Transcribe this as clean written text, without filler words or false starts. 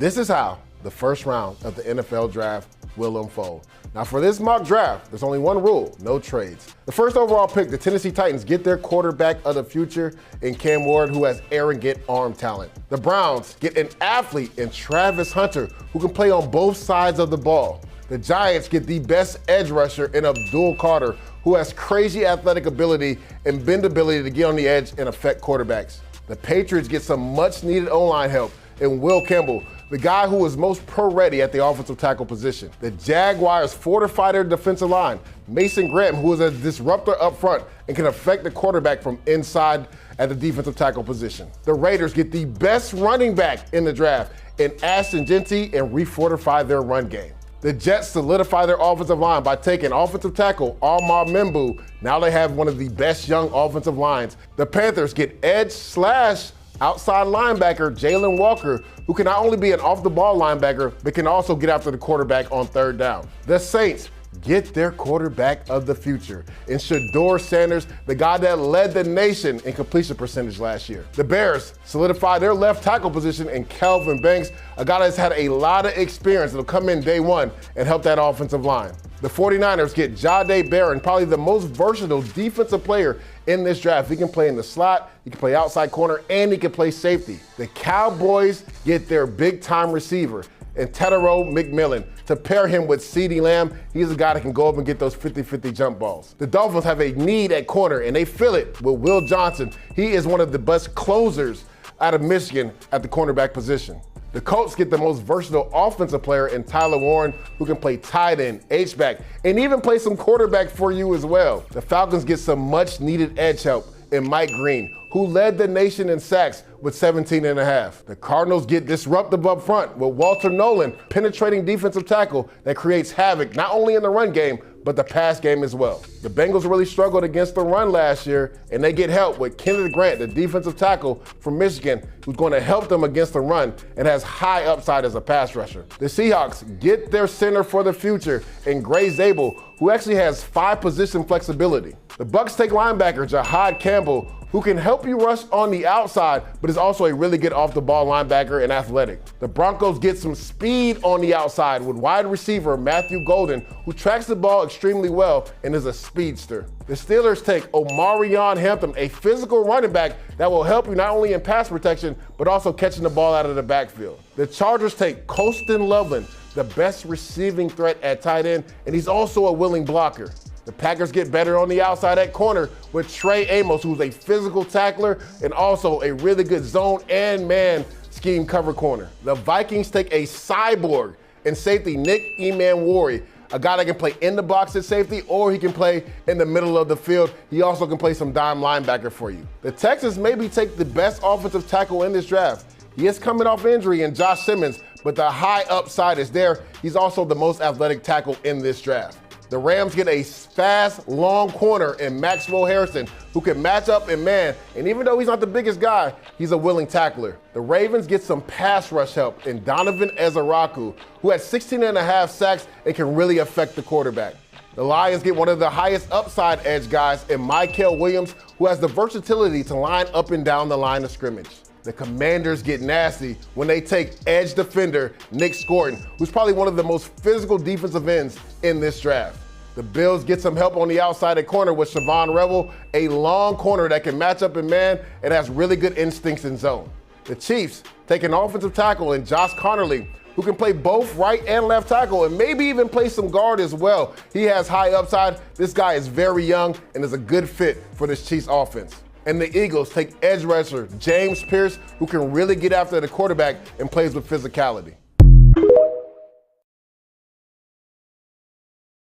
This is how the first round of the NFL draft will unfold. Now for this mock draft, there's only one rule: no trades. The first overall pick, the Tennessee Titans get their quarterback of the future in Cam Ward, who has arrogant arm talent. The Browns get an athlete in Travis Hunter, who can play on both sides of the ball. The Giants get the best edge rusher in Abdul Carter, who has crazy athletic ability and bendability to get on the edge and affect quarterbacks. The Patriots get some much-needed O-line help in Will Campbell, the guy who is most pro-ready at the offensive tackle position. The Jaguars fortify their defensive line. Mason Graham, who is a disruptor up front and can affect the quarterback from inside at the defensive tackle position. The Raiders get the best running back in the draft in Ashton Jeanty and refortify their run game. The Jets solidify their offensive line by taking offensive tackle Armar Membu. Now they have one of the best young offensive lines. The Panthers get edge/outside linebacker Jalen Walker, who can not only be an off-the-ball linebacker, but can also get after the quarterback on third down. The Saints get their quarterback of the future in Shedeur Sanders, the guy that led the nation in completion percentage last year. The Bears solidify their left tackle position in Kelvin Banks, a guy that's had a lot of experience that'll come in day one and help that offensive line. The 49ers get Jahdae Barron, probably the most versatile defensive player in this draft. He can play in the slot, he can play outside corner, and he can play safety. The Cowboys get their big-time receiver in Tedero McMillan to pair him with CeeDee Lamb. He's a guy that can go up and get those 50-50 jump balls. The Dolphins have a need at corner, and they fill it with Will Johnson. He is one of the best closers out of Michigan at the cornerback position. The Colts get the most versatile offensive player in Tyler Warren, who can play tight end, H-back, and even play some quarterback for you as well. The Falcons get some much-needed edge help in Mike Green, who led the nation in sacks with 17.5. The Cardinals get disruptive up front with Walter Nolan, penetrating defensive tackle that creates havoc not only in the run game, but the pass game as well. The Bengals really struggled against the run last year, and they get help with Kenneth Grant, the defensive tackle from Michigan, who's going to help them against the run and has high upside as a pass rusher. The Seahawks get their center for the future in Gray Zabel, who actually has 5-position flexibility. The Bucs take linebacker Jahad Campbell, who can help you rush on the outside, but is also a really good off-the-ball linebacker and athletic. The Broncos get some speed on the outside with wide receiver Matthew Golden, who tracks the ball extremely well and is a speedster. The Steelers take Omarion Hampton, a physical running back that will help you not only in pass protection, but also catching the ball out of the backfield. The Chargers take Colston Loveland, the best receiving threat at tight end, and he's also a willing blocker. The Packers get better on the outside at corner with Trey Amos, who's a physical tackler and also a really good zone and man scheme cover corner. The Vikings take a cyborg in safety Nick Emanwori, a guy that can play in the box at safety or he can play in the middle of the field. He also can play some dime linebacker for you. The Texans maybe take the best offensive tackle in this draft. He is coming off injury in Josh Simmons, but the high upside is there. He's also the most athletic tackle in this draft. The Rams get a fast, long corner in Maxwell Harrison, who can match up in man, and even though he's not the biggest guy, he's a willing tackler. The Ravens get some pass rush help in Donovan Ezaraku, who had 16.5 sacks and can really affect the quarterback. The Lions get one of the highest upside edge guys in Mykel Williams, who has the versatility to line up and down the line of scrimmage. The Commanders get nasty when they take edge defender Nick Scorton, who's probably one of the most physical defensive ends in this draft. The Bills get some help on the outside at corner with Siobhan Revel, a long corner that can match up in man and has really good instincts in zone. The Chiefs take an offensive tackle in Josh Connerly, who can play both right and left tackle and maybe even play some guard as well. He has high upside. This guy is very young and is a good fit for this Chiefs offense. And the Eagles take edge rusher James Pierce, who can really get after the quarterback and plays with physicality.